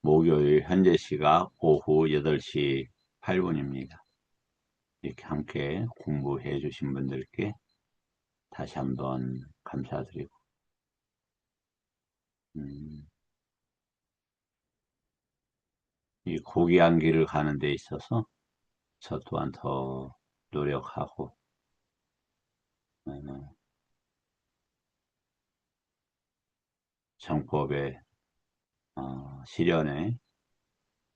목요일 현재 시각 오후 8시 8분입니다. 이렇게 함께 공부해 주신 분들께 다시 한번 감사드리고, 음, 이 고귀한 길을 가는 데 있어서 저 또한 더 노력하고, 어, 정법의 실현에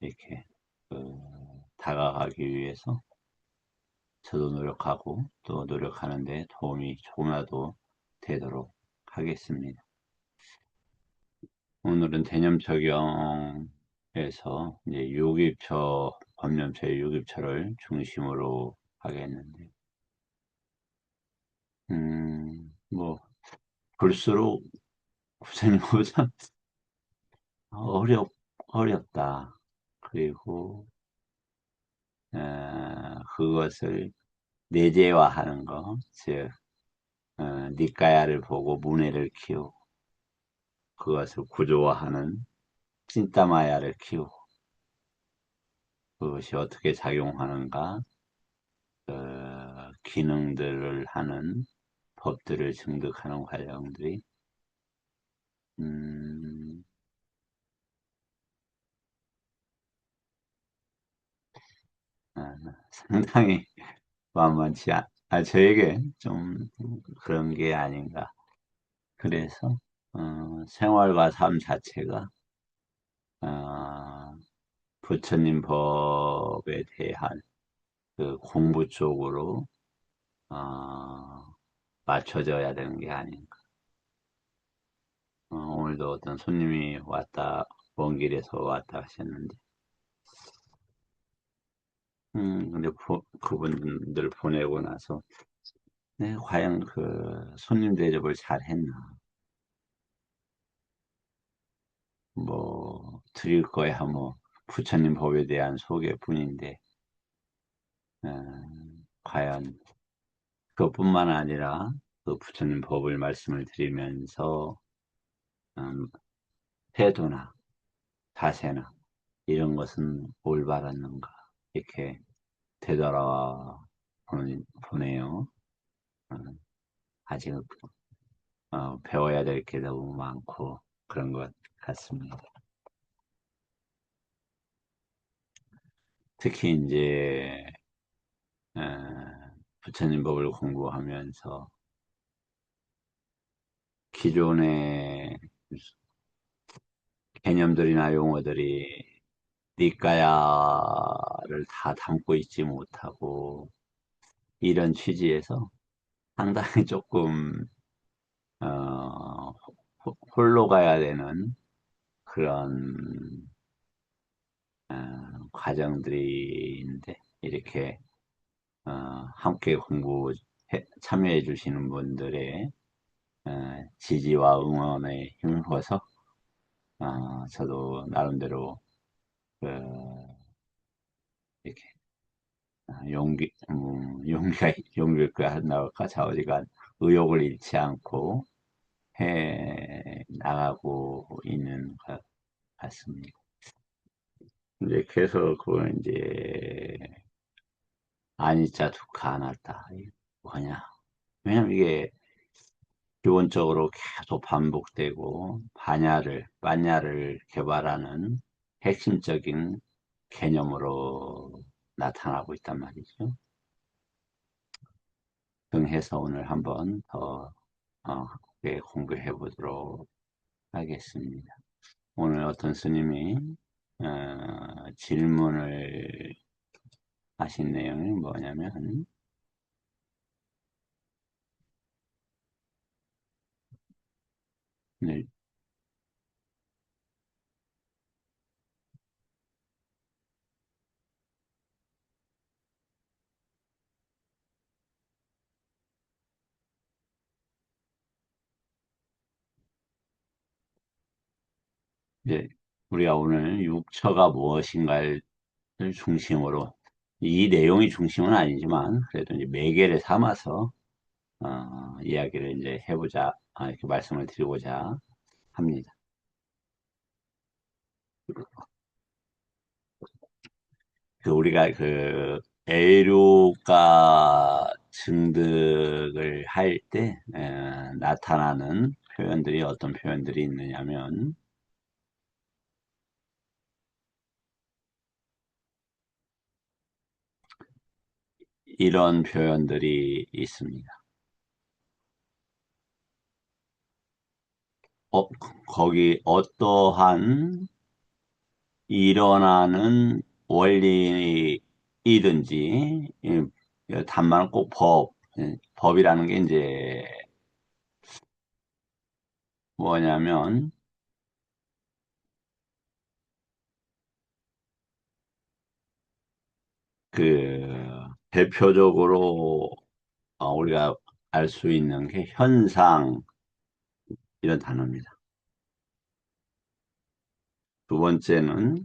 이렇게 다가가기 위해서 저도 노력하고 또 노력하는데 도움이 조금이라도 되도록 하겠습니다. 오늘은 대념 적용에서 이제 법령처의 유기표를 중심으로 하겠는데, 뭐, 볼수록 구체님보다 어렵, 어렵다. 그리고, 그것을 내재화하는 거, 즉, 니까야를 보고 문해를 키우고, 그것을 구조화하는 찐따마야를 키우고, 그것이 어떻게 작용하는가, 기능들을 하는 법들을 증득하는 과정들이 음, 아, 상당히 만만치 저에게 좀 그런 게 아닌가. 그래서 생활과 삶 자체가 어, 부처님 법에 대한 그 공부 쪽으로 어, 맞춰져야 되는 게 아닌가. 오늘도 어떤 손님이 먼 길에서 왔다 하셨는데, 근데 그분들 보내고 나서, 네, 과연 그 손님 대접을 잘 했나? 뭐, 드릴 거야, 뭐, 부처님 법에 대한 소개뿐인데, 과연 그것뿐만 아니라 그 부처님 법을 말씀을 드리면서, 음, 태도나 자세나 이런 것은 올바랐는가? 이렇게 되돌아 보네요. 음, 아직 배워야 될 게 너무 많고 그런 것 같습니다. 특히 이제 어, 부처님 법을 공부하면서 기존의 개념들이나 용어들이 니까야를 다 담고 있지 못하고 이런 취지에서 상당히 조금 어, 홀로 가야 되는 그런 과정들인데 이렇게 함께 참여해 주시는 분들의 지지와 응원에 힘입어서 저도 나름대로 그 이렇게 용기가 안 나올까 좌우지간 의욕을 잃지 않고 해 나가고 있는 것 같습니다. 이제 계속 그 이제 아니짜 두카 아나타 이게 뭐냐? 왜냐면 이게 기본적으로 계속 반복되고 반야를 개발하는 핵심적인 개념으로 나타나고 있단 말이죠. 등해서 오늘 한번 더 공부해 보도록 하겠습니다. 오늘 어떤 스님이 질문을 하신 내용이 뭐냐면 네, 이제 우리가 오늘 육처가 무엇인가를 중심으로 이 내용이 중심은 아니지만 그래도 이제 매개를 삼아서 이야기를 이제 해보자 이렇게 말씀을 드리고자 합니다. 그 우리가 그 애류가 증득을 할 때 나타나는 표현들이 어떤 표현들이 있느냐면 이런 표현들이 있습니다. 거기 어떠한 일어나는 원리이든지 단말은 꼭 법이라는 게 이제 뭐냐면 그 대표적으로 우리가 알 수 있는 게 현상 이런 단어입니다. 두 번째는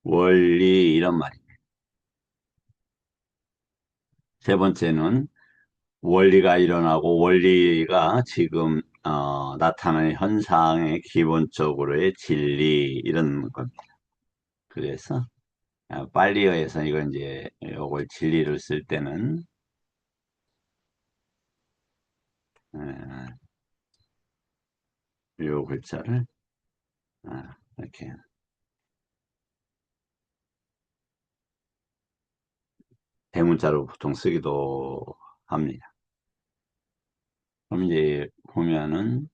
원리 이런 말입니다. 세 번째는 원리가 일어나고 원리가 지금 나타나는 현상의 기본적으로의 진리 이런 겁니다. 그래서 빨리어에서 이거 이제 요걸 진리를 쓸 때는 어, 요 글자를 이렇게 대문자로 보통 쓰기도 합니다. 그럼 이제 보면은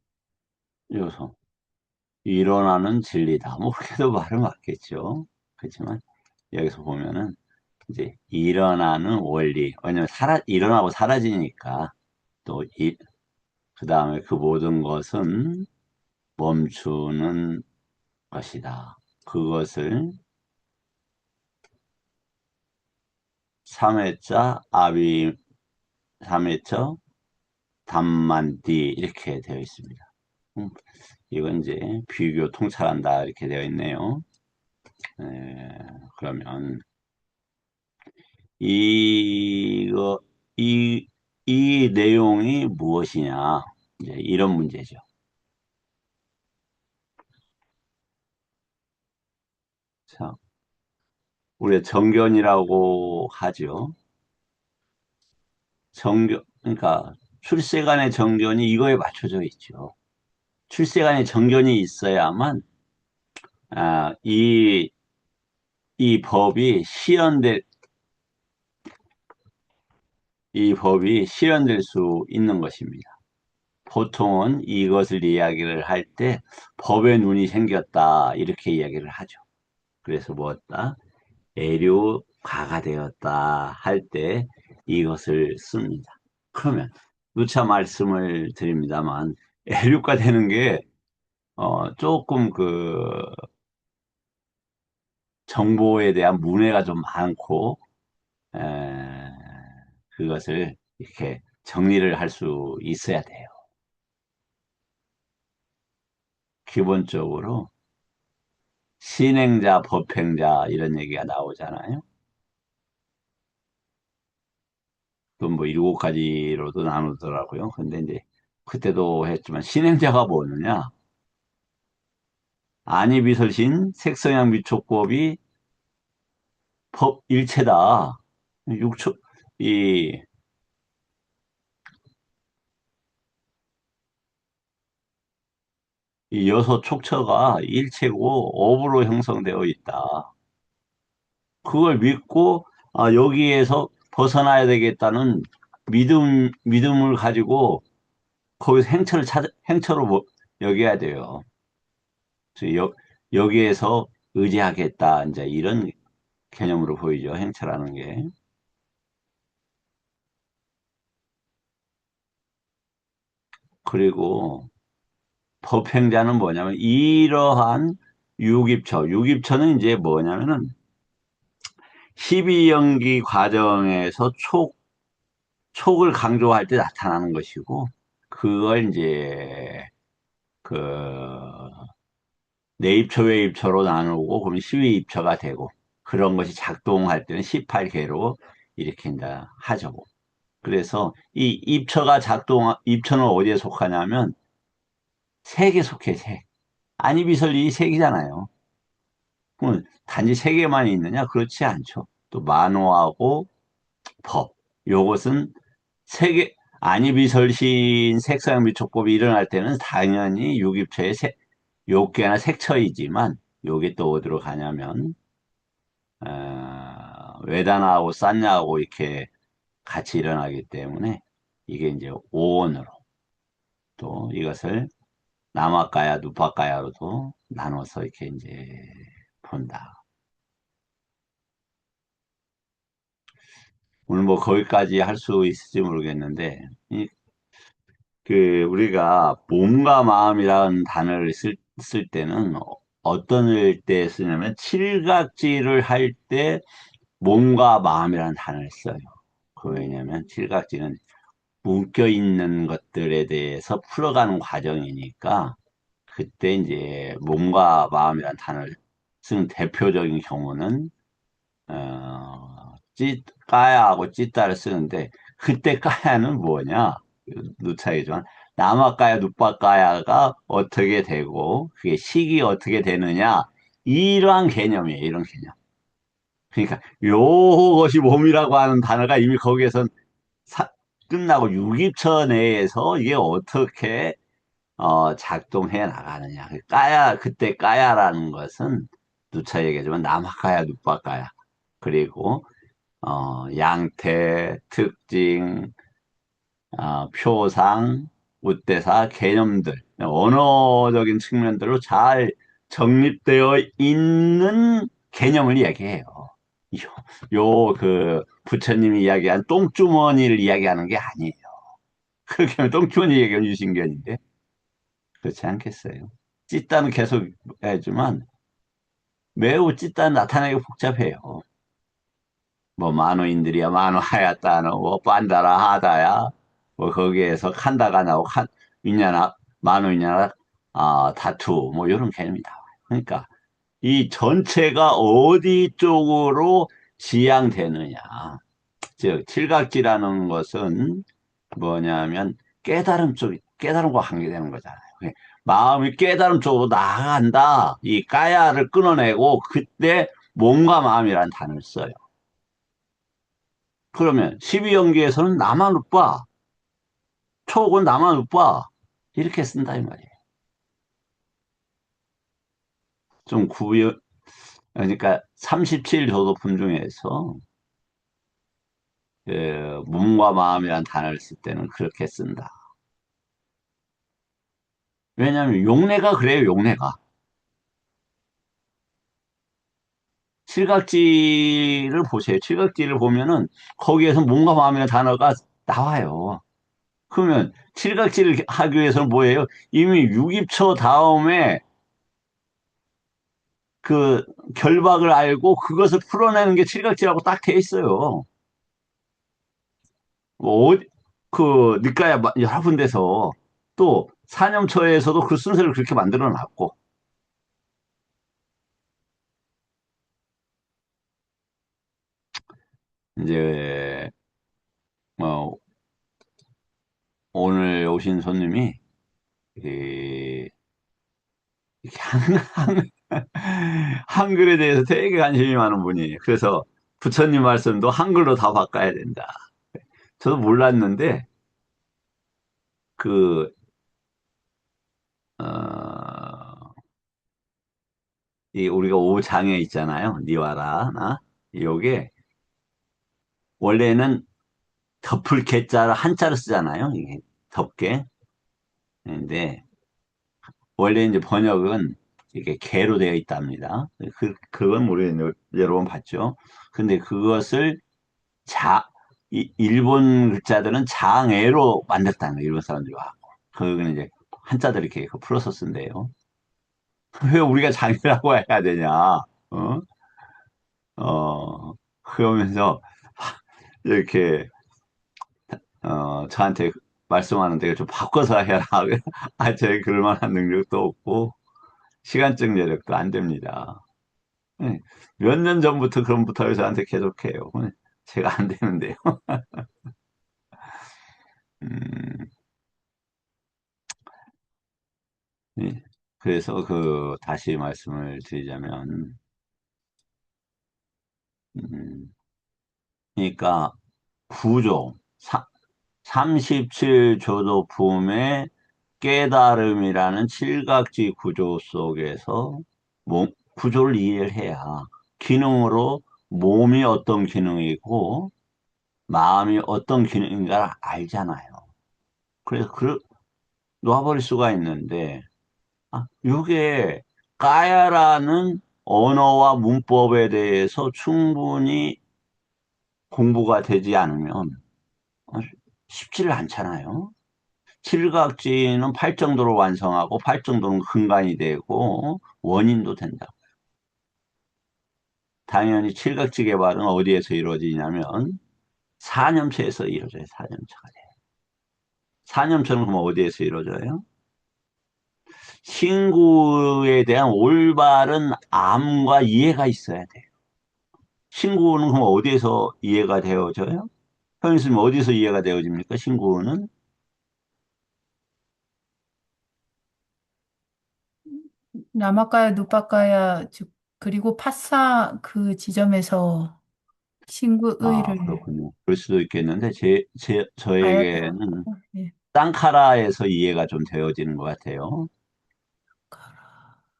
여기서 일어나는 진리다. 뭐 그렇게도 말은 맞겠죠. 그렇지만 여기서 보면은 이제 일어나는 원리. 왜냐면 일어나고 사라지니까 또 그 다음에 그 모든 것은 멈추는 것이다. 그것을 3회자 아비 3회차 담만디 이렇게 되어 있습니다. 음, 이건 이제 비교 통찰한다 이렇게 되어 있네요. 그러면 이거 이, 이 내용이 무엇이냐 이제 이런 문제죠. 자, 우리가 정견이라고 하죠. 그러니까 출세간의 정견이 이거에 맞춰져 있죠. 출세간의 정견이 있어야만 이 법이 실현될 수 있는 것입니다. 보통은 이것을 이야기를 할 때 법의 눈이 생겼다 이렇게 이야기를 하죠. 그래서 뭐였다? 애류가가 되었다 할 때 이것을 씁니다. 그러면 누차 말씀을 드립니다만 애류가 되는 게 조금 그 정보에 대한 문해가 좀 많고 에, 그것을 이렇게 정리를 할 수 있어야 돼요. 기본적으로 신행자, 법행자 이런 얘기가 나오잖아요. 또 뭐 일곱 가지로도 나누더라고요. 근데 이제 그때도 했지만 신행자가 뭐느냐? 안이비설신, 색성향 미촉법이 법 일체다. 육초 이, 이 여섯 촉처가 일체고 업으로 형성되어 있다. 그걸 믿고 여기에서 벗어나야 되겠다는 믿음을 가지고 거기서 행처로 여겨야 돼요. 그래서 여기에서 의지하겠다. 이제 이런 개념으로 보이죠. 행처라는 게. 그리고 법행자는 뭐냐면 이러한 유깁처는 이제 뭐냐면은 12연기 과정에서 촉을 강조할 때 나타나는 것이고 그걸 이제 그 내입처, 외입처로 나누고 그러면 12입처가 되고 그런 것이 작동할 때는 18개로 이렇게 이제 하죠. 그래서 이 입처는 어디에 속하냐면 색에 속해, 색. 안이비설리 색이잖아요. 단지 세 개만 있느냐? 그렇지 않죠. 또 만호하고 법. 요것은 세 개, 안이비설신 색상미촉법이 일어날 때는 당연히 유기체의 요계나 색처이지만 요게 또 어디로 가냐면 외단하고 싼냐하고 이렇게 같이 일어나기 때문에 이게 이제 오온으로 또 이것을 남아가야 누파가야로도 나눠서 이렇게 이제 본다. 오늘 뭐 거기까지 할 수 있을지 모르겠는데 우리가 몸과 마음이라는 단어를 쓸 때는 어떤 때 쓰냐면 칠각지를 할 때 몸과 마음이라는 단어를 써요. 그 왜냐면 칠각지는 묶여 있는 것들에 대해서 풀어가는 과정이니까 그때 이제 몸과 마음이라는 단어를 쓰는 대표적인 경우는 까야하고 찌따를 쓰는데 그때 까야는 뭐냐? 누차이지만 남아까야 누빠까야가 어떻게 되고 그게 식이 어떻게 되느냐 이러한 개념이에요. 이런 개념. 그러니까 요것이 몸이라고 하는 단어가 이미 거기에선 끝나고 유기처 내에서 이게 어떻게 작동해 나가느냐. 그때 까야라는 것은 누차 얘기하지만 남아까야 누빠까야 그리고 양태, 특징, 표상, 우대사, 개념들, 언어적인 측면들로 잘 정립되어 있는 개념을 이야기해요. 부처님이 이야기한 똥주머니를 이야기하는 게 아니에요. 그렇게 하면 똥주머니 얘기하면 유신견인데, 그렇지 않겠어요? 찢다는 계속 해야지만, 매우 찢다 나타나기 복잡해요. 뭐 만호인들이야 만호하였다노 뭐 빤다라 하다야 뭐 거기에서 칸다가 나오고 위냐나 만호이냐나 다투 뭐 이런 개념이 나와요. 그러니까 이 전체가 어디 쪽으로 지향되느냐. 즉 칠각지라는 것은 뭐냐면 깨달음과 관계되는 거잖아요. 마음이 깨달음 쪽으로 나아간다. 이 까야를 끊어내고 그때 몸과 마음이라는 단어를 써요. 그러면 12연기에서는 나만 오빠, 촉은 나만 오빠 이렇게 쓴다 이 말이에요. 좀 그러니까 37조도품 중에서 몸과 마음이라는 단어를 쓸 때는 그렇게 쓴다. 왜냐하면 용례가 그래요, 용례가. 칠각지를 보세요. 칠각지를 보면은 거기에서 몸과 마음이라는 단어가 나와요. 그러면 칠각지를 하기 위해서는 뭐예요? 이미 육입처 다음에 그 결박을 알고 그것을 풀어내는 게 칠각지라고 딱 돼 있어요. 뭐 니까야 여러 군데서 또 산염처에서도 그 순서를 그렇게 만들어 놨고 이제 뭐 오늘 오신 손님이 이 한글에 대해서 되게 관심이 많은 분이에요. 그래서 부처님 말씀도 한글로 다 바꿔야 된다. 저도 몰랐는데 그 어, 이 우리가 오장에 있잖아요. 니와라 나 요게 원래는 덮을 개자를 한자로 쓰잖아요. 이게 덮개. 근데 원래 이제 번역은 이게 개로 되어 있답니다. 그건 모르겠는데 여러 번 봤죠. 근데 그것을 일본 글자들은 장애로 만들었다는 거예요. 일본 사람들이 와. 그건 이제 한자들 이렇게 풀어서 쓴대요. 왜 우리가 장애라고 해야 되냐? 어? 그러면서 이렇게 저한테 말씀하는데 좀 바꿔서 해라. 제가 그럴 만한 능력도 없고, 시간적 여력도 안 됩니다. 몇 년 전부터 그런 부탁을 저한테 계속해요. 제가 안 되는데요. 음, 예. 그래서 다시 말씀을 드리자면, 음, 그러니까 구조, 37조도품의 깨달음이라는 칠각지 구조 속에서 구조를 이해를 해야 기능으로 몸이 어떤 기능이고 마음이 어떤 기능인가를 알잖아요. 그래서 놓아버릴 수가 있는데 이게 까야라는 언어와 문법에 대해서 충분히 공부가 되지 않으면 어, 쉽지를 않잖아요. 칠각지는 팔정도로 완성하고 팔정도는 근간이 되고 원인도 된다. 당연히 칠각지 개발은 어디에서 이루어지냐면 사념처에서 이루어져요. 사념처가 돼요. 사념처는 그럼 어디에서 이루어져요? 신구에 대한 올바른 암과 이해가 있어야 돼요. 신구는 그럼 어디에서 이해가 되어져요? 현수님 어디서 이해가 되어집니까? 신구는? 라마카야, 누파카야, 즉, 그리고 파사 그 지점에서 아, 신구의를 그렇군요. 그럴 수도 있겠는데, 봐야 돼요. 저에게는 예. 쌍카라에서 이해가 좀 되어지는 것 같아요.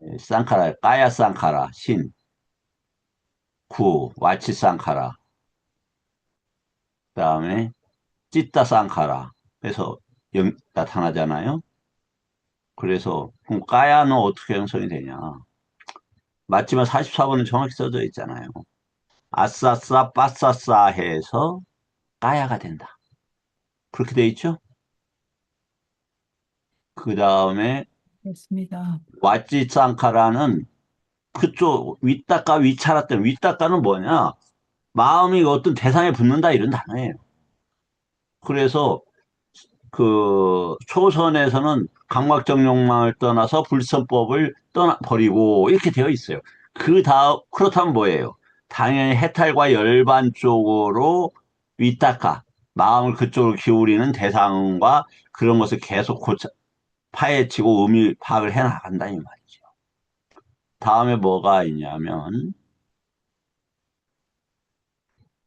예, 쌍카라, 까야 쌍카라, 신, 구, 와치 쌍카라, 그 다음에 찌따 쌍카라 해서 나타나잖아요. 그래서 그럼 까야는 어떻게 형성이 되냐? 맞지만 44번은 정확히 써져 있잖아요. 아싸싸 빠싸싸 해서 까야가 된다. 그렇게 돼 있죠? 그 다음에 그렇습니다. 와치 쌍카라는 그쪽 윗다까 위차라 때문에 윗다까는 뭐냐? 마음이 어떤 대상에 붙는다 이런 단어예요. 그래서 그 초선에서는 강박적 욕망을 떠나서 불선법을 떠나 버리고 이렇게 되어 있어요. 그 다음 그렇다면 뭐예요? 당연히 해탈과 열반 쪽으로 윗다까 마음을 그쪽으로 기울이는 대상과 그런 것을 계속 파헤치고 의미 파악을 해 나간다 이 말이죠. 다음에 뭐가 있냐면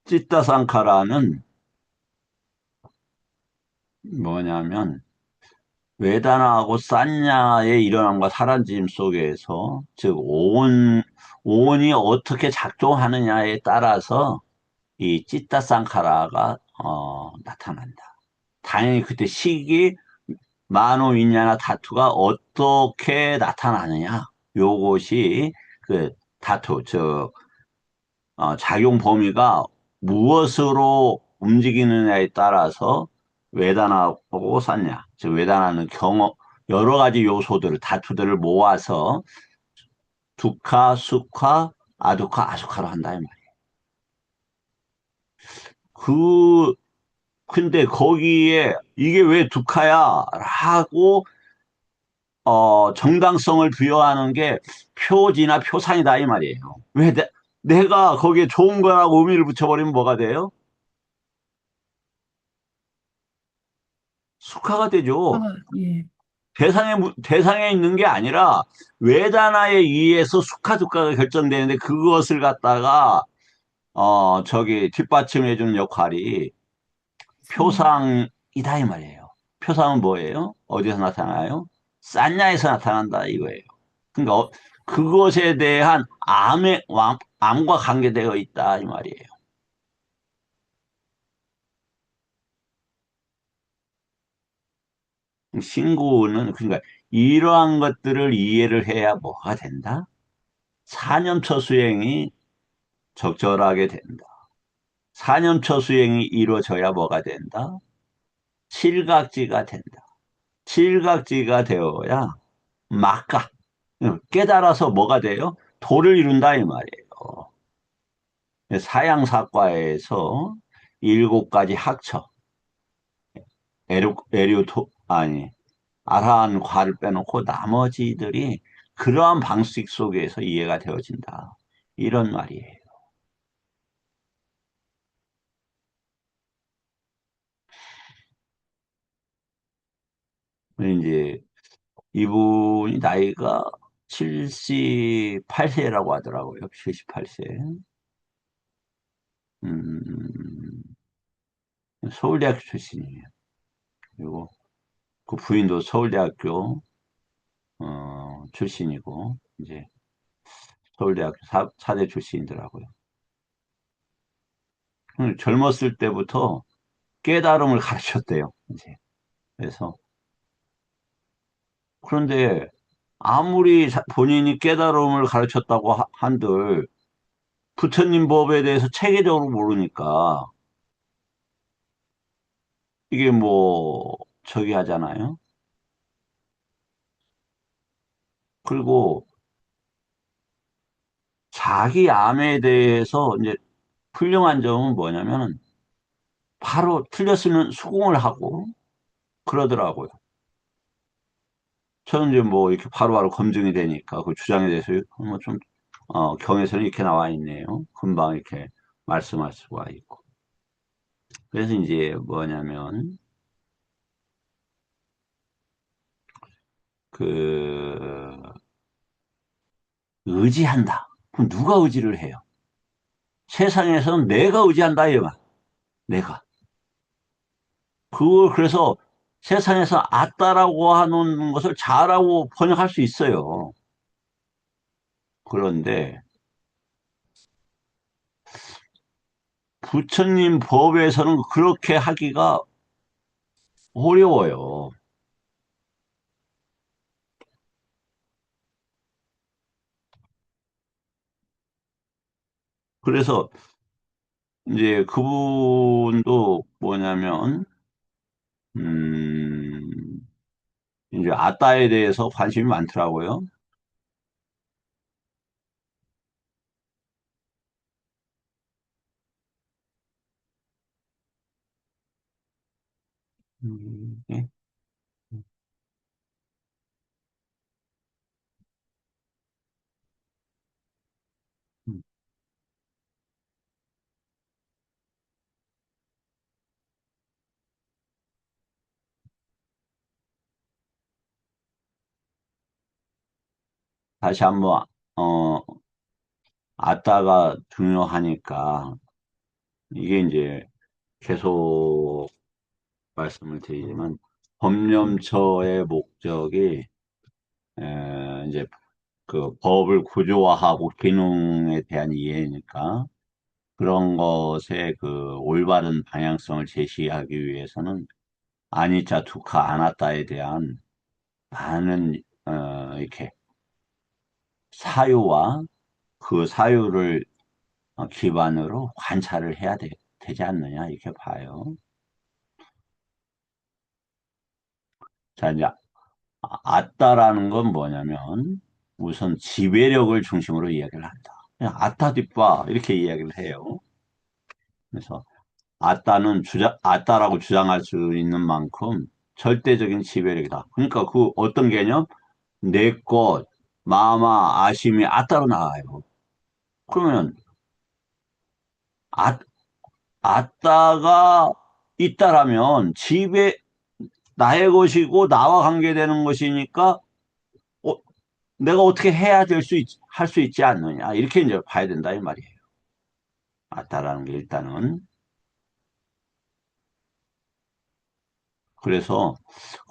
찌따상카라는 뭐냐면 외단하고 산냐의 일어남과 사라짐 속에서 즉 오온이 어떻게 작동하느냐에 따라서 이 찌따상카라가 나타난다. 당연히 그때 시기 만호인야나 다투가 어떻게 나타나느냐 요것이 그 다투 즉 작용 범위가 무엇으로 움직이느냐에 따라서 외단하고 샀냐. 즉, 외단하는 경험, 여러 가지 요소들을, 다투들을 모아서 두카, 수카, 아두카, 아수카로 한다, 이 말이에요. 그, 근데 거기에 이게 왜 두카야? 라고, 정당성을 부여하는 게 표지나 표상이다, 이 말이에요. 왜 내가 거기에 좋은 거라고 의미를 붙여버리면 뭐가 돼요? 수카가 아, 되죠. 예. 대상에 있는 게 아니라 외단화에 의해서 수카두카가 결정되는데 그것을 갖다가 저기 뒷받침해 주는 역할이 맞습니다. 표상이다 이 말이에요. 표상은 뭐예요? 어디서 나타나요? 싼냐에서 나타난다 이거예요. 그러니까 그것에 대한 암과 관계되어 있다 이 말이에요. 신구는 그러니까 이러한 것들을 이해를 해야 뭐가 된다? 사념처 수행이 적절하게 된다. 4년초 수행이 이루어져야 뭐가 된다? 칠각지가 된다. 칠각지가 되어야 막가. 깨달아서 뭐가 돼요? 도를 이룬다 이 말이에요. 사양사과에서 일곱 가지 학처, 아니, 아라한 과를 빼놓고 나머지들이 그러한 방식 속에서 이해가 되어진다. 이런 말이에요. 이제 이분이 나이가 78세라고 하더라고요. 78세. 음, 서울대학교 출신이에요. 그리고 그 부인도 서울대학교 출신이고 이제 서울대학교 사대 출신이더라고요. 젊었을 때부터 깨달음을 가르쳤대요. 이제 그래서 그런데 아무리 본인이 깨달음을 가르쳤다고 한들 부처님 법에 대해서 체계적으로 모르니까 이게 뭐 저기 하잖아요. 그리고 자기 암에 대해서 이제 훌륭한 점은 뭐냐면 바로 틀렸으면 수긍을 하고 그러더라고요. 저는 이제 뭐 이렇게 바로바로 검증이 되니까 그 주장에 대해서 뭐좀 경에서는 이렇게 나와 있네요. 금방 이렇게 말씀할 수가 있고. 그래서 이제 뭐냐면 그 의지한다. 그럼 누가 의지를 해요? 세상에서는 내가 의지한다 이말. 내가. 그걸 그래서 세상에서 아따라고 하는 것을 자라고 번역할 수 있어요. 그런데 부처님 법에서는 그렇게 하기가 어려워요. 그래서 이제 그분도 뭐냐면, 음, 이제 아따에 대해서 관심이 많더라고요. 예. 음. 다시 한번, 어, 아따가 중요하니까, 이게 이제 계속 말씀을 드리지만, 법령처의 목적이, 이제 그 법을 구조화하고 기능에 대한 이해니까, 그런 것의 그 올바른 방향성을 제시하기 위해서는 아니자 두카 아나타에 대한 많은 이렇게 사유와 그 사유를 기반으로 관찰을 해야 되지 않느냐 이렇게 봐요. 자 이제 아따라는 건 뭐냐면 우선 지배력을 중심으로 이야기를 한다. 그냥 아따디빠 이렇게 이야기를 해요. 그래서 아따라고 주장할 수 있는 만큼 절대적인 지배력이다. 그러니까 그 어떤 개념? 내 것, 마마, 아심이 아따로 나와요. 그러면 아, 아따가 있다라면 나의 것이고 나와 관계되는 것이니까 어, 내가 어떻게 해야 할 수 있지 않느냐. 이렇게 이제 봐야 된다 이 말이에요. 아따라는 게 일단은. 그래서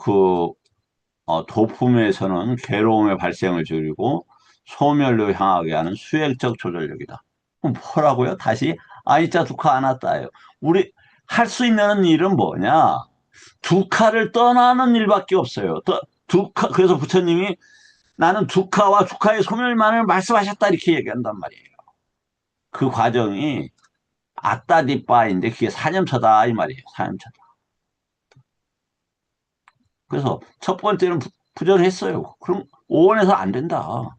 그 도품에서는 괴로움의 발생을 줄이고 소멸로 향하게 하는 수행적 조절력이다. 그럼 뭐라고요? 다시 아이자 두카 아나타예요. 우리 할 수 있는 일은 뭐냐? 두카를 떠나는 일밖에 없어요. 두카 그래서 부처님이 나는 두카와 두카의 소멸만을 말씀하셨다 이렇게 얘기한단 말이에요. 그 과정이 아따디빠인데 그게 사념처다 이 말이에요. 사념처다. 그래서 첫 번째는 부정했어요. 그럼 오원해서 안 된다.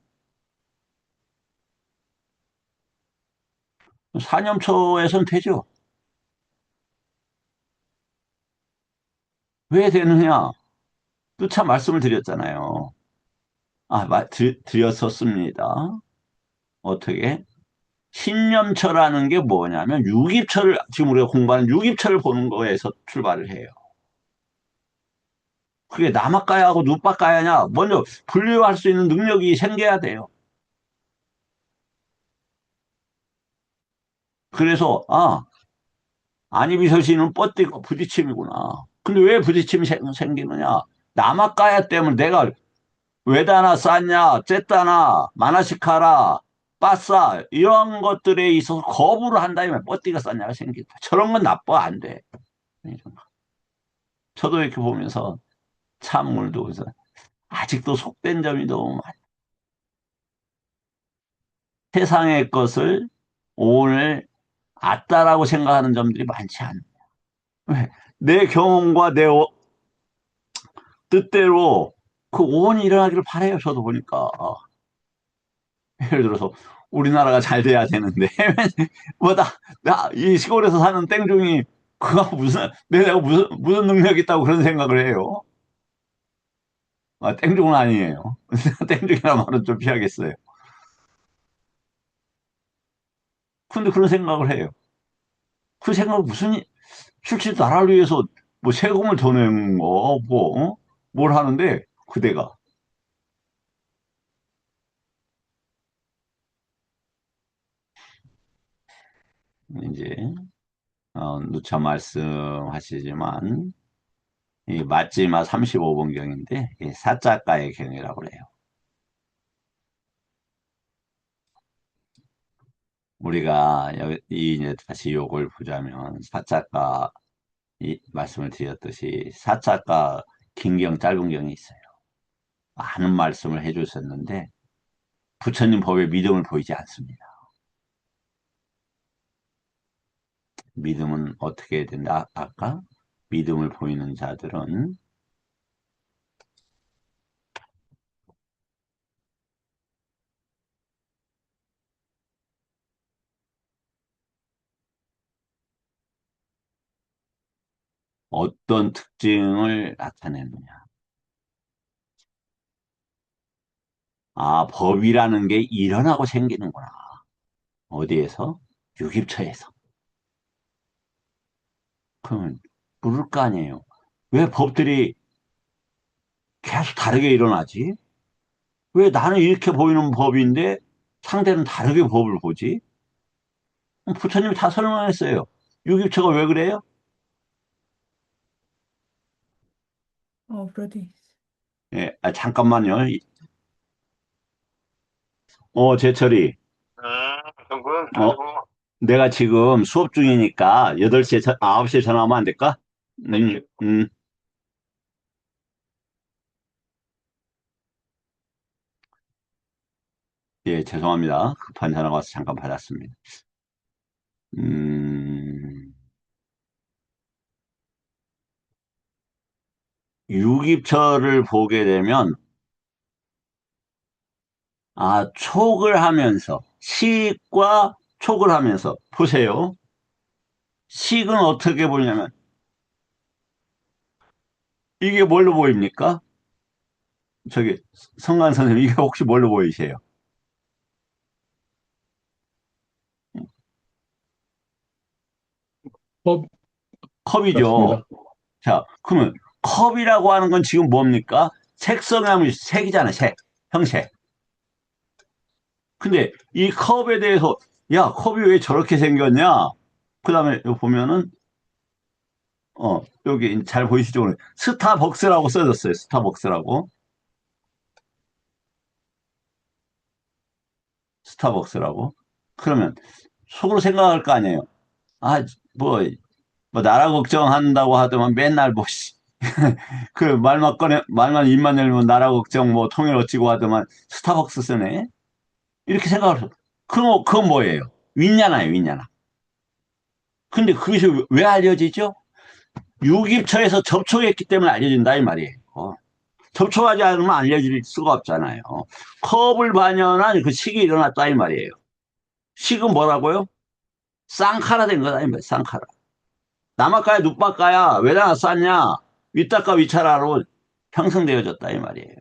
사념초에선 되죠. 왜 되느냐? 누차 말씀을 드렸잖아요. 드렸었습니다. 어떻게? 신념처라는 게 뭐냐면 유깁처를 지금 우리가 공부하는 유깁처를 보는 거에서 출발을 해요. 그게 남아까야하고 누빠까야냐? 먼저 분류할 수 있는 능력이 생겨야 돼요. 그래서, 안이비서시는 뻗디고 부딪힘이구나. 근데 왜 부딪힘이 생기느냐? 남아까야 때문에 내가 외다나 쌌냐, 쨌다나, 마나시카라, 빠싸, 이런 것들에 있어서 거부를 한다면 뻗디가 쌌냐가 생긴다. 저런 건 나빠, 안 돼. 저도 이렇게 보면서 참물도 그래서 아직도 속된 점이 너무 많아. 세상의 것을 오늘 아따라고 생각하는 점들이 많지 않아. 왜? 내 경험과 내 뜻대로 그 오온이 일어나기를 바래요. 저도 보니까. 예를 들어서 우리나라가 잘 돼야 되는데 이 시골에서 사는 땡중이 그가 내가 무슨 능력이 있다고 그런 생각을 해요. 땡중은 아니에요. 땡중이라는 말은 좀 피하겠어요. 근데 그런 생각을 해요. 그 생각 실제 나라를 위해서 뭐 세금을 더 내는 거, 뭘 하는데 그대가 이제 누차 말씀하시지만 이 맞지마 35번경인데 사자가의 경이라고 그래요. 우리가 이제 다시 요걸 보자면 사자가 이 말씀을 드렸듯이 사자가 긴 경, 짧은 경이 있어요. 많은 말씀을 해주셨는데 부처님 법에 믿음을 보이지 않습니다. 믿음은 어떻게 해야 된다? 아까 믿음을 보이는 자들은 어떤 특징을 나타내느냐? 법이라는 게 일어나고 생기는구나. 어디에서? 유깁처에서. 그러면 물을 거 아니에요. 왜 법들이 계속 다르게 일어나지? 왜 나는 이렇게 보이는 법인데 상대는 다르게 법을 보지? 부처님이 다 설명했어요. 유기처가 왜 그래요? 브로디. 예, 잠깐만요. 제철이. 형군, 어, 내가 지금 수업 중이니까 8시에, 9시에 전화하면 안 될까? 예, 죄송합니다. 급한 전화가 와서 잠깐 받았습니다. 음, 유기처를 보게 되면 촉을 하면서, 식과 촉을 하면서, 보세요. 식은 어떻게 보냐면, 이게 뭘로 보입니까? 저기, 성관 선생님, 이게 혹시 뭘로 보이세요? 법 컵이죠. 같습니다. 자, 그러면 컵이라고 하는 건 지금 뭡니까? 색성하면 색이잖아, 색, 형색. 근데 이 컵에 대해서, 야, 컵이 왜 저렇게 생겼냐? 그 다음에 보면은, 여기 잘 보이시죠? 스타벅스라고 써졌어요. 스타벅스라고. 스타벅스라고. 그러면 속으로 생각할 거 아니에요. 아, 뭐, 나라 걱정한다고 하더만 맨날 뭐, 그 말만 입만 열면 나라 걱정 뭐 통일 어찌고 하더만 스타벅스 쓰네. 이렇게 생각을 해요. 그건 뭐예요? 윈냐나예요, 윈냐나. 근데 그것이 왜 알려지죠? 유깁처에서 접촉했기 때문에 알려진다 이 말이에요. 접촉하지 않으면 알려질 수가 없잖아요. 컵을 반연한 그 식이 일어났다 이 말이에요. 식은 뭐라고요? 쌍카라 된 거다 이 말이에요. 쌍카라. 남아까야 눕바까야 왜다 쌌냐? 윗다까 위차라로 형성되어졌다 이 말이에요.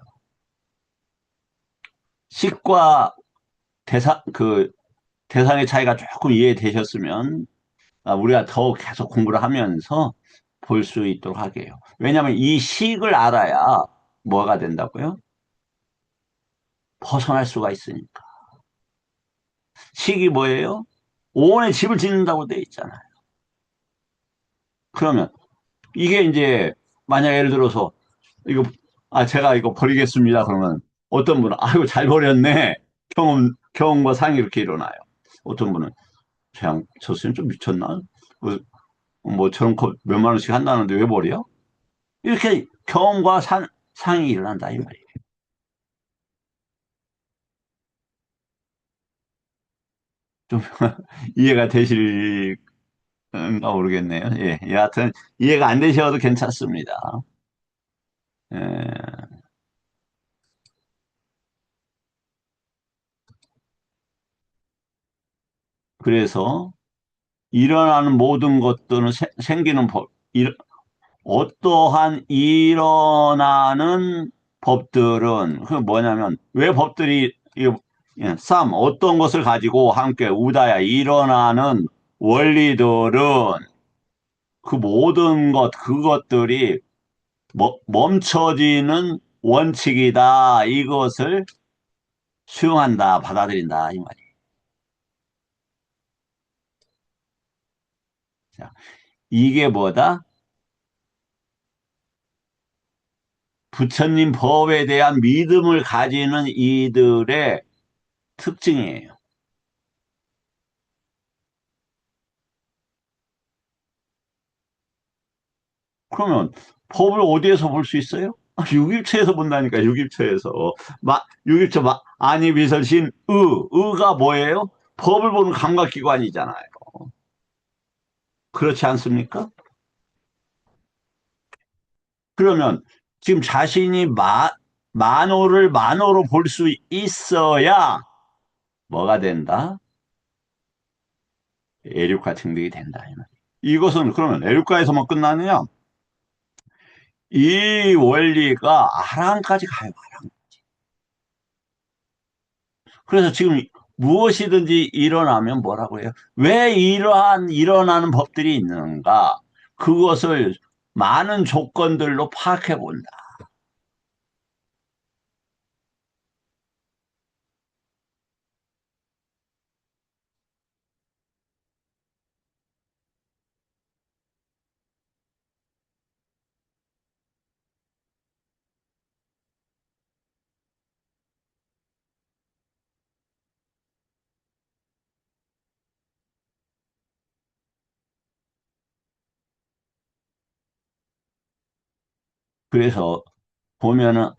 식과 대상의 차이가 조금 이해되셨으면 우리가 더 계속 공부를 하면서 볼 수 있도록 하게요. 왜냐하면 이 식을 알아야 뭐가 된다고요? 벗어날 수가 있으니까. 식이 뭐예요? 5원에 집을 짓는다고 돼 있잖아요. 그러면 이게 이제 만약 예를 들어서 이거 제가 이거 버리겠습니다. 그러면 어떤 분은 아이고 잘 버렸네. 경험과 상이 이렇게 일어나요. 어떤 분은 그냥 저 선생님 좀 미쳤나? 뭐 저런 거 몇만 원씩 한다는데 왜 버려? 이렇게 경험과 상이 일어난다 이 말이에요. 좀 이해가 되실까 모르겠네요. 예, 여하튼 이해가 안 되셔도 괜찮습니다. 예, 그래서 일어나는 모든 것들은 생기는 법, 어떠한 일어나는 법들은 그 뭐냐면 왜 법들이 어떤 것을 가지고 함께 우다야 일어나는 원리들은 그 모든 그것들이 멈춰지는 원칙이다. 이것을 수용한다, 받아들인다 이 말이에요. 자, 이게 뭐다? 부처님 법에 대한 믿음을 가지는 이들의 특징이에요. 그러면 법을 어디에서 볼 수 있어요? 육일체에서 본다니까, 육일체에서. 육일체, 아니, 비설신, 의가 뭐예요? 법을 보는 감각기관이잖아요. 그렇지 않습니까? 그러면 지금 자신이 만호를 만호로 볼 수 있어야 뭐가 된다? 에류카 증득이 된다. 이것은 그러면 에류카에서만 끝나느냐? 이 원리가 아랑까지 가요. 아랑. 그래서 지금 무엇이든지 일어나면 뭐라고 해요? 왜 이러한 일어나는 법들이 있는가? 그것을 많은 조건들로 파악해 본다. 그래서 보면은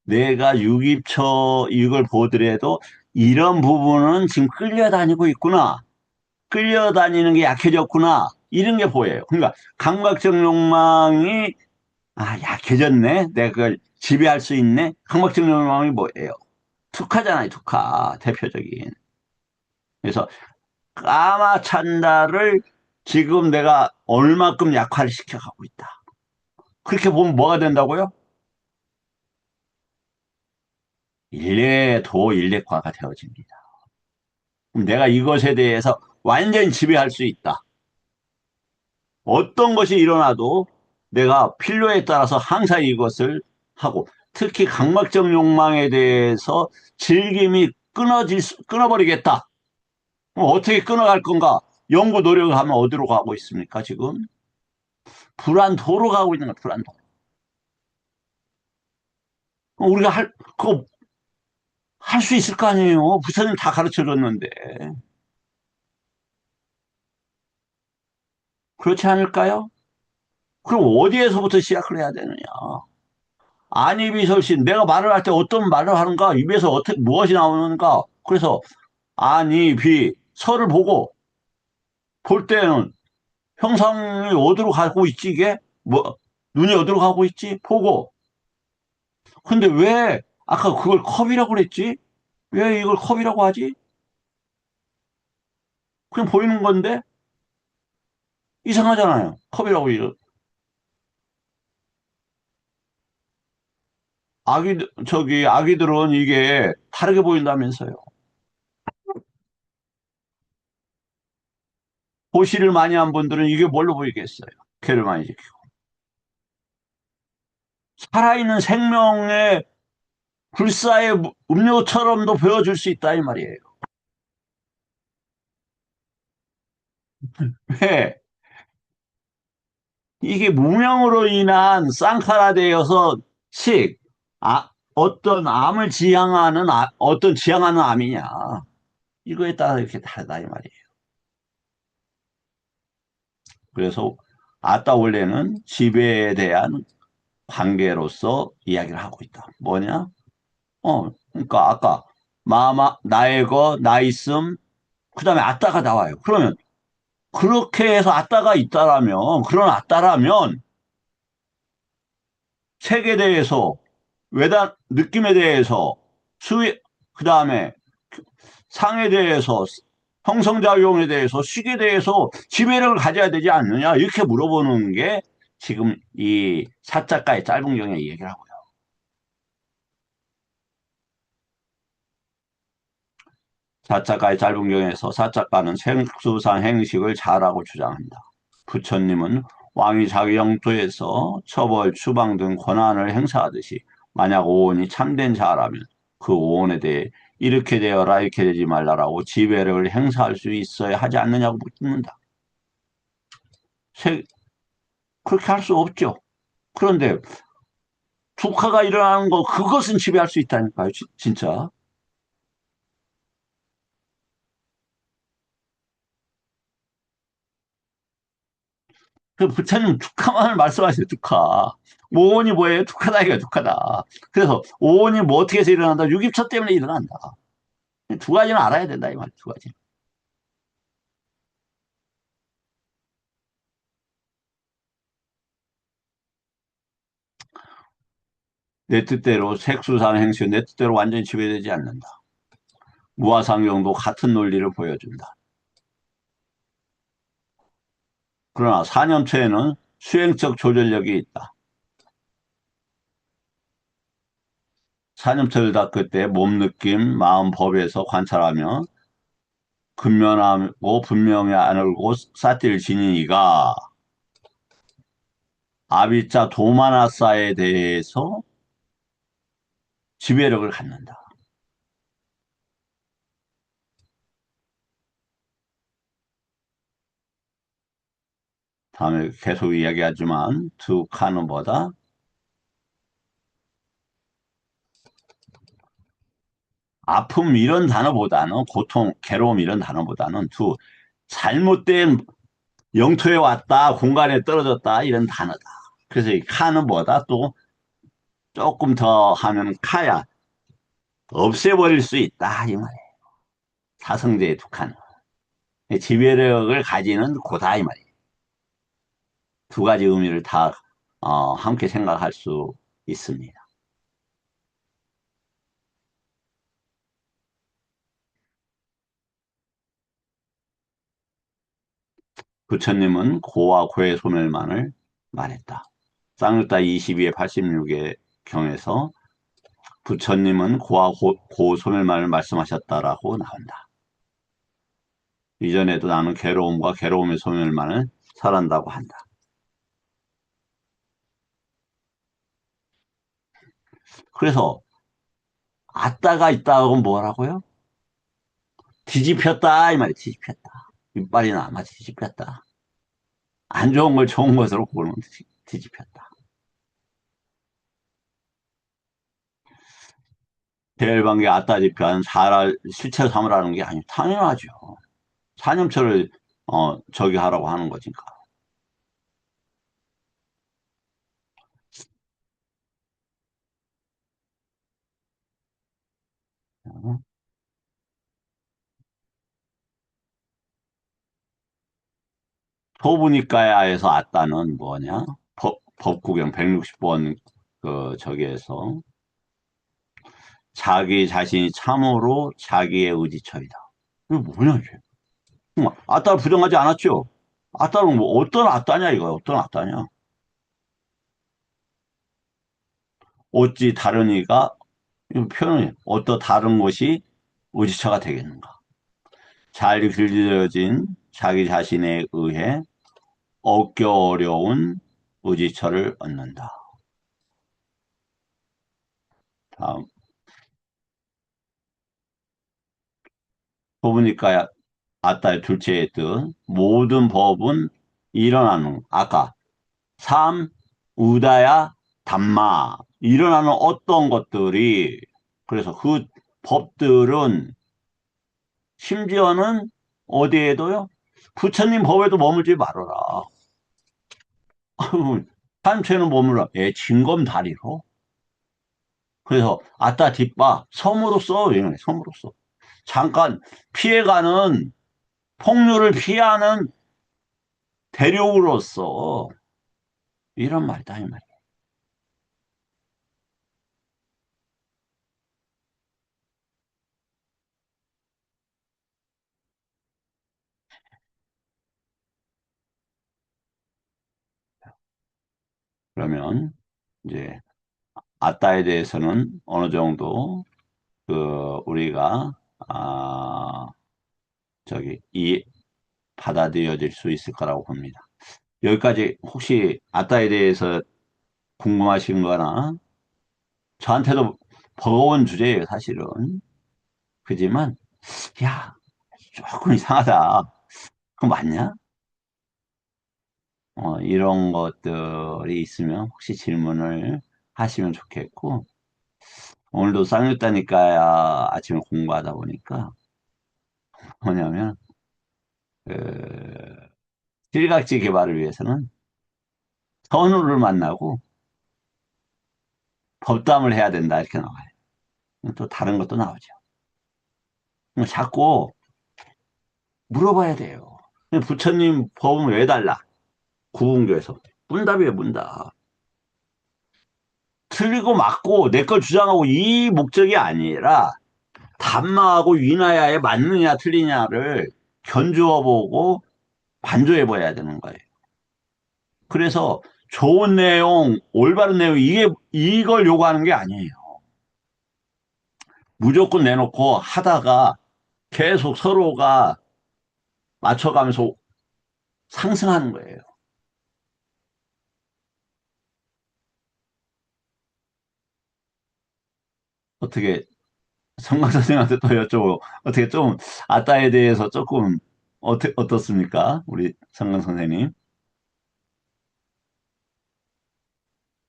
내가 유기처 이걸 보더라도 이런 부분은 지금 끌려다니고 있구나. 끌려다니는 게 약해졌구나. 이런 게 보여요. 그러니까 감각적 욕망이 약해졌네. 내가 그걸 지배할 수 있네. 감각적 욕망이 뭐예요? 투카잖아요, 투카. 대표적인. 그래서 까마찬다를 지금 내가 얼마큼 약화시켜 가고 있다. 그렇게 보면 뭐가 된다고요? 일렉화가 되어집니다. 그럼 내가 이것에 대해서 완전히 지배할 수 있다. 어떤 것이 일어나도 내가 필요에 따라서 항상 이것을 하고, 특히 강박적 욕망에 대해서 즐김이 끊어버리겠다. 그럼 어떻게 끊어갈 건가? 연구 노력을 하면 어디로 가고 있습니까, 지금? 불안도로 가고 있는 거야, 불안도. 우리가 그거 할 수 있을 거 아니에요. 부처님 다 가르쳐 줬는데. 그렇지 않을까요? 그럼 어디에서부터 시작을 해야 되느냐? 안이비설신, 내가 말을 할 때 어떤 말을 하는가? 입에서 무엇이 나오는가? 그래서 안이비, 설을 보고, 볼 때는 형상이 어디로 가고 있지, 이게? 눈이 어디로 가고 있지? 보고. 근데 왜 아까 그걸 컵이라고 그랬지? 왜 이걸 컵이라고 하지? 그냥 보이는 건데 이상하잖아요. 컵이라고 아기들은 이게 다르게 보인다면서요. 고시를 많이 한 분들은 이게 뭘로 보이겠어요? 개를 많이 지키고. 살아있는 생명의 불사의 음료처럼도 보여줄 수 있다 이 말이에요. 왜? 이게 무명으로 인한 쌍카라되어서 어떤 암을 지향하는, 어떤 지향하는 암이냐. 이거에 따라 이렇게 다르다, 이 말이에요. 그래서, 원래는 지배에 대한 관계로서 이야기를 하고 있다. 뭐냐? 그러니까 아까, 나의 거, 나 있음, 그 다음에 아따가 나와요. 그러면, 그렇게 해서 아따가 있다라면, 그런 아따라면, 색에 대해서, 느낌에 대해서, 그 다음에 상에 대해서, 형성작용에 대해서, 식에 대해서 지배력을 가져야 되지 않느냐? 이렇게 물어보는 게 지금 이 사작가의 짧은 경에 얘기를 하고요. 사작가의 짧은 경에서 사작가는 생수상 행식을 잘하고 주장한다. 부처님은 왕이 자기 영토에서 처벌, 추방 등 권한을 행사하듯이 만약 오온이 참된 자라면 그 오온에 대해 이렇게 되어라 이렇게 되지 말라라고 지배력을 행사할 수 있어야 하지 않느냐고 묻는다. 그렇게 할 수 없죠. 그런데 국가가 일어나는 거 그것은 지배할 수 있다니까요. 진짜. 그 부처님 두카만을 말씀하세요. 두카. 오온이 뭐예요? 두카다 이거 두카다. 그래서 오온이 뭐 어떻게 해서 일어난다? 유깁처 때문에 일어난다. 두 가지는 알아야 된다 이 말이에요. 두 가지. 내 뜻대로 색수산 행실 내 뜻대로 완전히 지배되지 않는다. 무아상경도 같은 논리를 보여준다. 그러나 사념체에는 수행적 조절력이 있다. 사념체를 닦을 때 몸 느낌, 마음 법에서 관찰하며 근면하고 분명히 안을고 사틸 지니가 아비자 도마나사에 대해서 지배력을 갖는다. 다음에 계속 이야기하지만 두카는보다 아픔 이런 단어보다는 고통, 괴로움 이런 단어보다는 잘못된 영토에 왔다, 공간에 떨어졌다 이런 단어다. 그래서 이 카는 뭐다? 또 조금 더 하면 카야 없애버릴 수 있다 이 말이에요. 사성제의 두 칸은 지배력을 가지는 고다 이 말이에요. 두 가지 의미를 다 함께 생각할 수 있습니다. 부처님은 고와 고의 소멸만을 말했다. 쌍유타 22에 86의 경에서 부처님은 고와 고 소멸만을 말씀하셨다라고 나온다. 이전에도 나는 괴로움과 괴로움의 소멸만을 설한다고 한다. 그래서 아따가 있다고 뭐라고요? 뒤집혔다 이 말이 뒤집혔다. 이빨이 남아 뒤집혔다. 안 좋은 걸 좋은 것으로 보는 뒤집혔다. 대일관계 아따 뒤편 실체 삼으라는 게 아니고 당연하죠. 사념처를 저기 하라고 하는 거니까. 소부니까야에서 아따는 뭐냐? 법구경 160번 저기에서 자기 자신이 참으로 자기의 의지처이다. 이거 뭐냐 이게? 아따를 부정하지 않았죠? 아따는 뭐 어떤 아따냐 이거 어떤 아따냐? 어찌 다른 이가 이 표현이 어떤 다른 것이 의지처가 되겠는가? 잘 길들여진 자기 자신에 의해 얻기 어려운 의지처를 얻는다. 다음. 보니까 아따의 둘째의 뜻, 모든 법은 일어나는, 아까, 삼, 우다야, 담마. 일어나는 어떤 것들이, 그래서 그 법들은 심지어는 어디에도요? 부처님 법에도 머물지 말아라. 산채는 머물라. 진검다리로. 그래서 아따 뒷바 섬으로써 섬으로써 잠깐 피해가는 폭류를 피하는 대륙으로서 이런 말이다 이 말이야. 그러면 이제 아따에 대해서는 어느 정도 우리가 이 받아들여질 수 있을 거라고 봅니다. 여기까지 혹시 아따에 대해서 궁금하신 거나 저한테도 버거운 주제예요, 사실은. 그지만 야, 조금 이상하다. 그거 맞냐? 이런 것들이 있으면 혹시 질문을 하시면 좋겠고, 오늘도 쌍욕다니까 아침에 공부하다 보니까 뭐냐면, 그, 실각지 개발을 위해서는 선우를 만나고 법담을 해야 된다, 이렇게 나와요. 또 다른 것도 나오죠. 자꾸 물어봐야 돼요. 부처님 법은 왜 달라? 구분교에서. 문답이에요, 문답. 틀리고 맞고 내 걸 주장하고 이 목적이 아니라 담마하고 위나야에 맞느냐 틀리냐를 견주어 보고 반조해 봐야 되는 거예요. 그래서 좋은 내용, 올바른 내용 이걸 요구하는 게 아니에요. 무조건 내놓고 하다가 계속 서로가 맞춰가면서 상승하는 거예요. 어떻게 성강 선생님한테 또 여쭤보고 어떻게 좀 아따에 대해서 조금 어떻습니까? 우리 성강 선생님.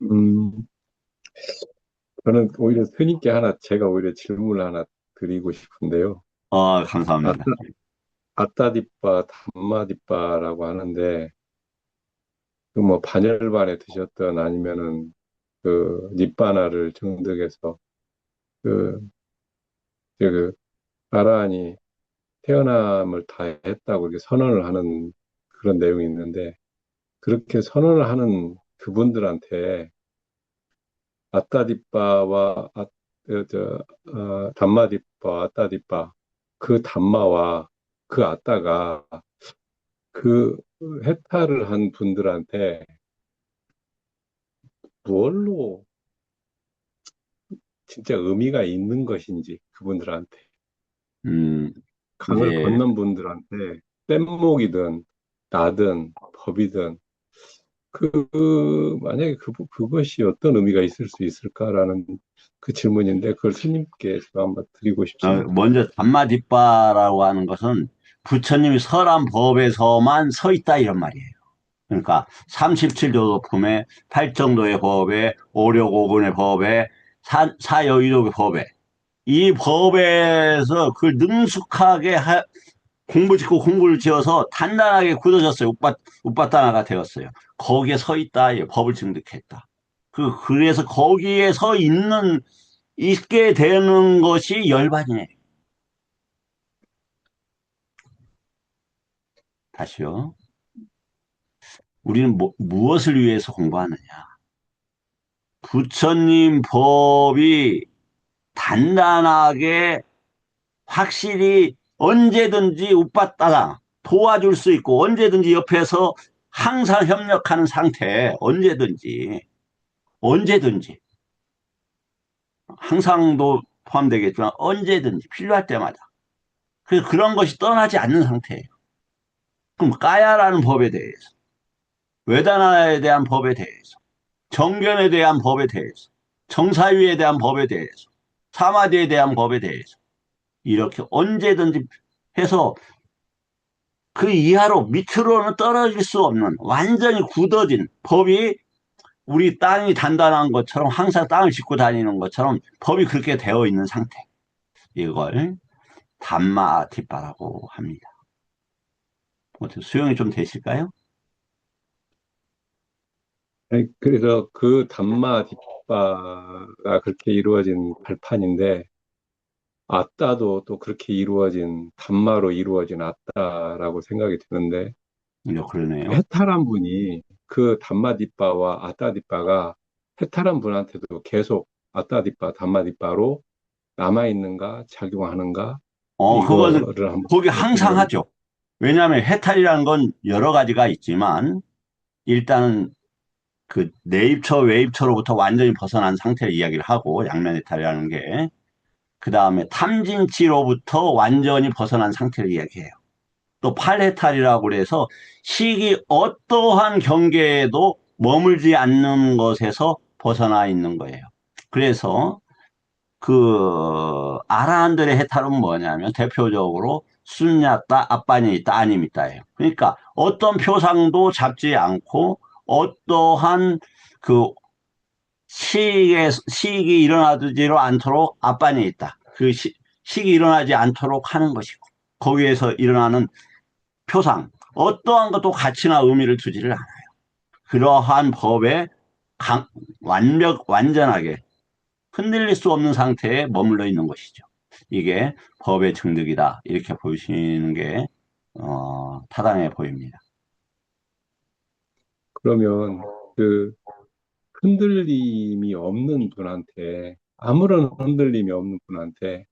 음, 저는 오히려 스님께 제가 오히려 질문을 하나 드리고 싶은데요. 감사합니다. 아따, 아따디빠, 담마디빠라고 하는데, 그 뭐, 반열반에 드셨던 아니면은, 니바나를 정득해서, 그, 나라하니 태어남을 다 했다고 이렇게 선언을 하는 그런 내용이 있는데, 그렇게 선언을 하는 그분들한테 아따디빠와 담마디빠, 아따디빠 그 담마와 그 아따가 그 해탈을 한 분들한테 무얼로 진짜 의미가 있는 것인지 그분들한테 음, 강을 이제 건넌 분들한테 뗏목이든 나든 법이든 만약에 그것이 어떤 의미가 있을 수 있을까라는 그 질문인데 그걸 스님께 제가 한번 드리고 싶습니다. 먼저 담마뒷바라고 하는 것은 부처님이 설한 법에서만 서 있다 이런 말이에요. 그러니까 37조도품에 8정도의 법에 5력오근의 법에 사여의도의 법에 이 법에서 그 능숙하게 공부 짓고 공부를 지어서 단단하게 굳어졌어요. 우빠따나가 되었어요. 거기에 서 있다. 법을 증득했다. 그래서 거기에 있게 되는 것이 열반이에요. 다시요. 우리는 무엇을 위해서 공부하느냐? 부처님 법이 단단하게 확실히 언제든지 우빠따당 도와줄 수 있고 언제든지 옆에서 항상 협력하는 상태 언제든지 항상도 포함되겠지만 언제든지 필요할 때마다 그래서 그런 것이 떠나지 않는 상태예요. 그럼 까야라는 법에 대해서 외다나에 대한 법에 대해서 정견에 대한 법에 대해서 정사위에 대한 법에 대해서 사마디에 대한 법에 대해서 이렇게 언제든지 해서 그 이하로 밑으로는 떨어질 수 없는 완전히 굳어진 법이 우리 땅이 단단한 것처럼 항상 땅을 짚고 다니는 것처럼 법이 그렇게 되어 있는 상태. 이걸 담마디빠라고 합니다. 어떻게 수용이 좀 되실까요? 아니, 그래서 그 담마 뒷바가 그렇게 이루어진 발판인데, 아따도 또 그렇게 이루어진, 담마로 이루어진 아따라고 생각이 드는데, 그러네요. 해탈한 분이 그 담마 뒷바와 아따 뒷바가 해탈한 분한테도 계속 아따 뒷바, 담마 뒷바로 남아있는가, 작용하는가, 그거는 이거를 한번 거기 생각해 항상 보면, 하죠. 왜냐하면 해탈이라는 건 여러 가지가 있지만 일단은 그 내입처, 외입처로부터 완전히 벗어난 상태를 이야기를 하고 양면 해탈이라는 게 그 다음에 탐진치로부터 완전히 벗어난 상태를 이야기해요. 또 팔해탈이라고 그래서 식이 어떠한 경계에도 머물지 않는 것에서 벗어나 있는 거예요. 그래서 그 아라한들의 해탈은 뭐냐면 대표적으로 순야따, 앞반이 있다, 아님 있다예요. 그러니까 어떤 표상도 잡지 않고 어떠한 그 시익이 일어나지로 않도록 앞반이 있다. 그 시익이 일어나지 않도록 하는 것이고 거기에서 일어나는 표상 어떠한 것도 가치나 의미를 두지를 않아요. 그러한 법에 완전하게 흔들릴 수 없는 상태에 머물러 있는 것이죠. 이게 법의 증득이다. 이렇게 보시는 게 타당해 보입니다. 그러면 그 흔들림이 없는 분한테, 아무런 흔들림이 없는 분한테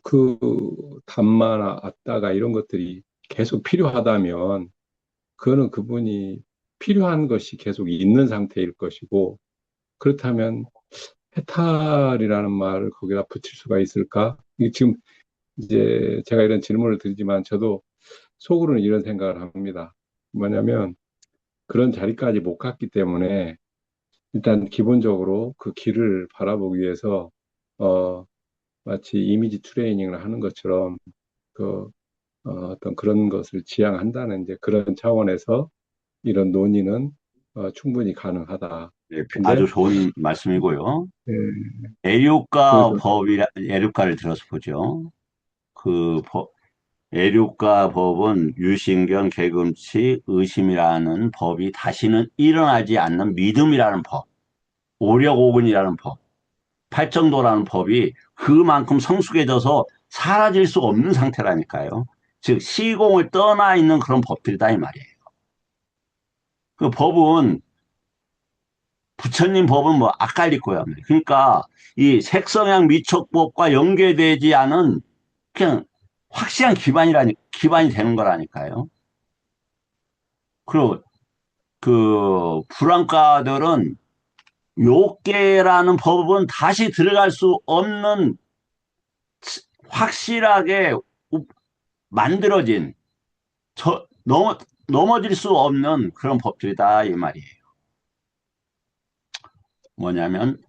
그 담마나 아따가 이런 것들이 계속 필요하다면 그거는 그분이 필요한 것이 계속 있는 상태일 것이고, 그렇다면 해탈이라는 말을 거기다 붙일 수가 있을까? 이게 지금 이제 제가 이런 질문을 드리지만 저도 속으로는 이런 생각을 합니다. 뭐냐면 그런 자리까지 못 갔기 때문에 일단 기본적으로 그 길을 바라보기 위해서 어, 마치 이미지 트레이닝을 하는 것처럼 그 어떤 그런 것을 지향한다는 이제 그런 차원에서 이런 논의는 충분히 가능하다. 네, 아주 근데 좋은 말씀이고요. 예, 애류가 그래서 애류가를 들어서 보죠. 그 애류가 법은 유신견, 개금치, 의심이라는 법이 다시는 일어나지 않는 믿음이라는 법, 오력오근이라는 법, 팔정도라는 법이 그만큼 성숙해져서 사라질 수 없는 상태라니까요. 즉 시공을 떠나 있는 그런 법들이다 이 말이에요. 그 법은 부처님 법은 뭐 엇갈릴 거야. 그러니까 이 색성향 미촉법과 연계되지 않은 그냥 확실한 기반이 되는 거라니까요. 그리고 그 불안과들은 요계라는 법은 다시 들어갈 수 없는 확실하게 만들어진 넘어질 수 없는 그런 법들이다 이 말이에요. 뭐냐면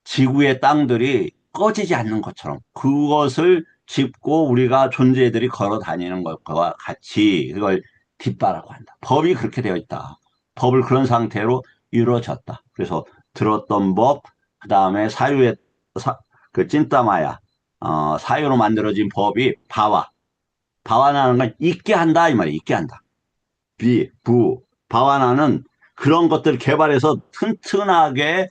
지구의 땅들이 꺼지지 않는 것처럼 그것을 짚고 우리가 존재들이 걸어 다니는 것과 같이 그걸 뒷바라고 한다. 법이 그렇게 되어 있다. 법을 그런 상태로 이루어졌다. 그래서 들었던 법, 그 다음에 그 찐따마야, 사유로 만들어진 법이 바와나는 건 있게 한다 이 말이에요. 있게 한다. 바와나는 그런 것들을 개발해서 튼튼하게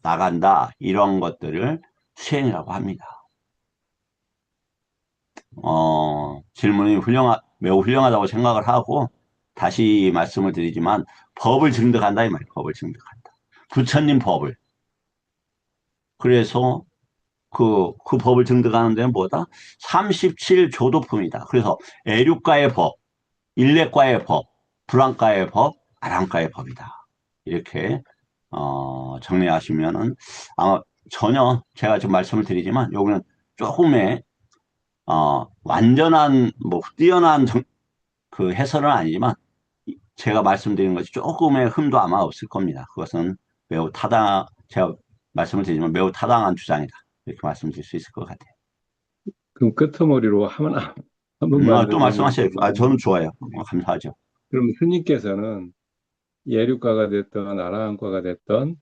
나간다. 이런 것들을 수행이라고 합니다. 질문이 매우 훌륭하다고 생각을 하고, 다시 말씀을 드리지만, 법을 증득한다, 이 말이에요. 법을 증득한다. 부처님 법을. 그래서 그 법을 증득하는 데는 뭐다? 37조도품이다. 그래서 애륙가의 법, 일렉과의 법, 불안과의 법, 아랑과의 법이다. 이렇게 정리하시면은 아마 전혀 제가 지금 말씀을 드리지만 여기는 조금의 완전한 뭐 뛰어난 그 해설은 아니지만 제가 말씀드린 것이 조금의 흠도 아마 없을 겁니다. 그것은 제가 말씀을 드리지만 매우 타당한 주장이다. 이렇게 말씀드릴 수 있을 것 같아요. 그럼 끝머리로 번만 또 더 말씀하세요. 질문드리면, 저는 좋아요. 감사하죠. 그럼 스님께서는 예류과가 됐던 아라한과가 됐던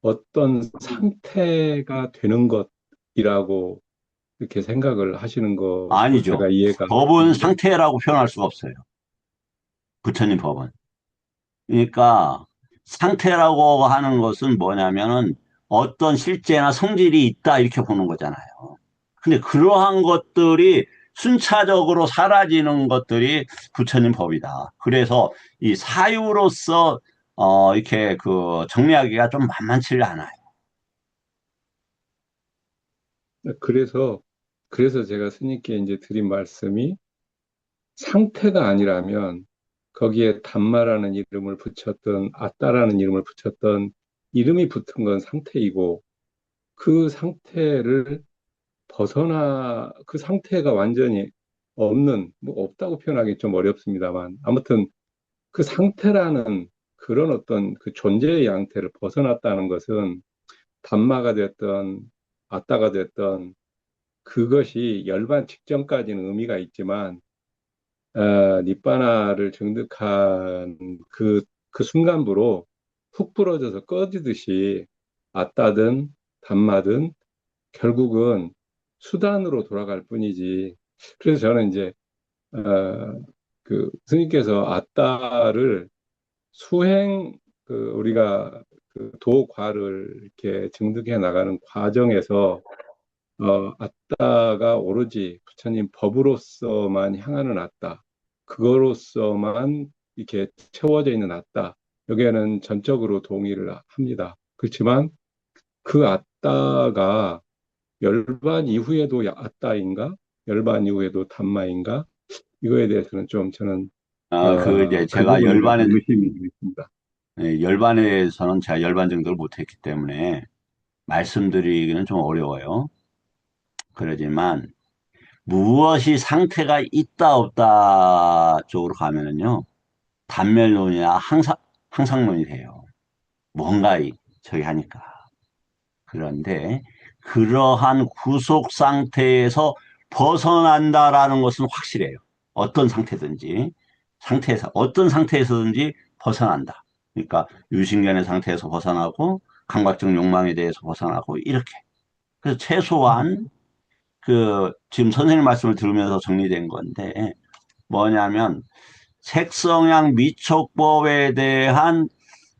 어떤 상태가 되는 것이라고 이렇게 생각을 하시는 것으로 아니죠. 제가 이해가 법은 되는데, 상태라고 표현할 수가 없어요. 부처님 법은. 그러니까 상태라고 하는 것은 뭐냐면은 어떤 실제나 성질이 있다 이렇게 보는 거잖아요. 근데 그러한 것들이 순차적으로 사라지는 것들이 부처님 법이다. 그래서 이 사유로서 이렇게 그 정리하기가 좀 만만치 않아요. 그래서, 그래서 제가 스님께 이제 드린 말씀이 상태가 아니라면 거기에 담마라는 이름을 붙였던, 아따라는 이름을 붙였던 이름이 붙은 건 상태이고 그 상태를 그 상태가 완전히 없는, 뭐 없다고 표현하기 좀 어렵습니다만 아무튼 그 상태라는 그런 어떤 그 존재의 양태를 벗어났다는 것은 담마가 됐던 아따가 됐던 그것이 열반 직전까지는 의미가 있지만 니바나를 증득한 그 순간부로 훅 부러져서 꺼지듯이 아따든 담마든 결국은 수단으로 돌아갈 뿐이지. 그래서 저는 이제 그 스님께서 아따를 수행 우리가 그 도과를 이렇게 증득해 나가는 과정에서 아따가 오로지 부처님 법으로서만 향하는 아따, 그거로서만 이렇게 채워져 있는 아따, 여기에는 전적으로 동의를 합니다. 그렇지만 그 아따가 열반 이후에도 아따인가? 열반 이후에도 담마인가? 이거에 대해서는 좀 저는 이제 그 제가 부분에 대해서 의심이 있습니다. 열반에 대해서는 제가 열반 정도를 못했기 때문에 말씀드리기는 좀 어려워요. 그러지만 무엇이 상태가 있다 없다 쪽으로 가면은요, 단멸론이나 항상론이 돼요. 뭔가 저기 하니까. 그런데 그러한 구속 상태에서 벗어난다라는 것은 확실해요. 어떤 상태든지 어떤 상태에서든지 벗어난다. 그러니까 유신견의 상태에서 벗어나고 감각적 욕망에 대해서 벗어나고 이렇게. 그래서 최소한 지금 선생님 말씀을 들으면서 정리된 건데 뭐냐면 색성향 미촉법에 대한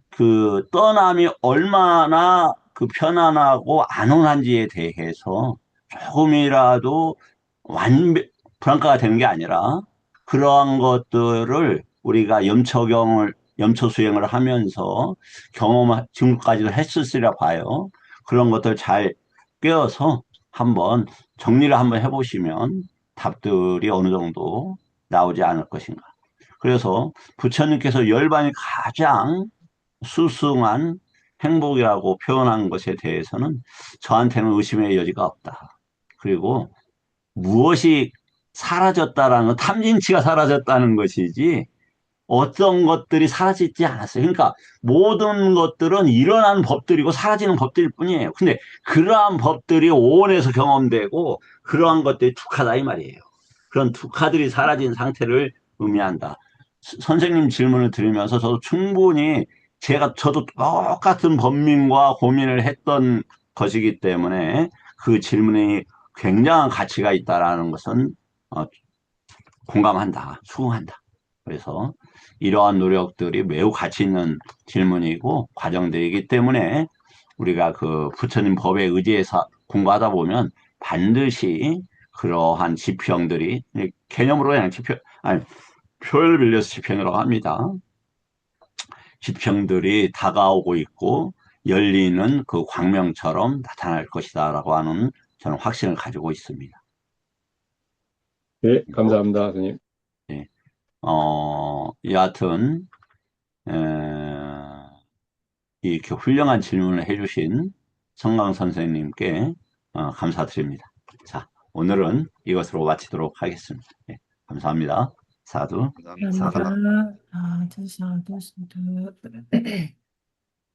그 떠남이 얼마나 그 편안하고 안온한지에 대해서 조금이라도 불안가가 되는 게 아니라 그러한 것들을 우리가 염처 수행을 하면서 지금까지도 했었으리라 봐요. 그런 것들 잘 꿰어서 한번 정리를 한번 해보시면 답들이 어느 정도 나오지 않을 것인가. 그래서 부처님께서 열반이 가장 수승한 행복이라고 표현한 것에 대해서는 저한테는 의심의 여지가 없다. 그리고 무엇이 사라졌다라는 건 탐진치가 사라졌다는 것이지 어떤 것들이 사라지지 않았어요. 그러니까 모든 것들은 일어나는 법들이고 사라지는 법들일 뿐이에요. 근데 그러한 법들이 오온에서 경험되고 그러한 것들이 두카다 이 말이에요. 그런 두카들이 사라진 상태를 의미한다. 선생님 질문을 들으면서 저도 충분히 저도 똑같은 법민과 고민을 했던 것이기 때문에 그 질문이 굉장한 가치가 있다라는 것은 어, 공감한다, 수긍한다. 그래서 이러한 노력들이 매우 가치 있는 질문이고 과정들이기 때문에 우리가 그 부처님 법에 의지해서 공부하다 보면 반드시 그러한 지평들이 개념으로 그냥 아니 표현을 빌려서 지평이라고 합니다. 지평들이 다가오고 있고 열리는 그 광명처럼 나타날 것이다라고 하는 저는 확신을 가지고 있습니다. 네, 감사합니다, 스님. 예. 여하튼 이렇게 훌륭한 질문을 해주신 성강 선생님께 감사드립니다. 자, 오늘은 이것으로 마치도록 하겠습니다. 예, 감사합니다. 사두. 감사합니다. 감사합니다. 사두, 사두, 사두.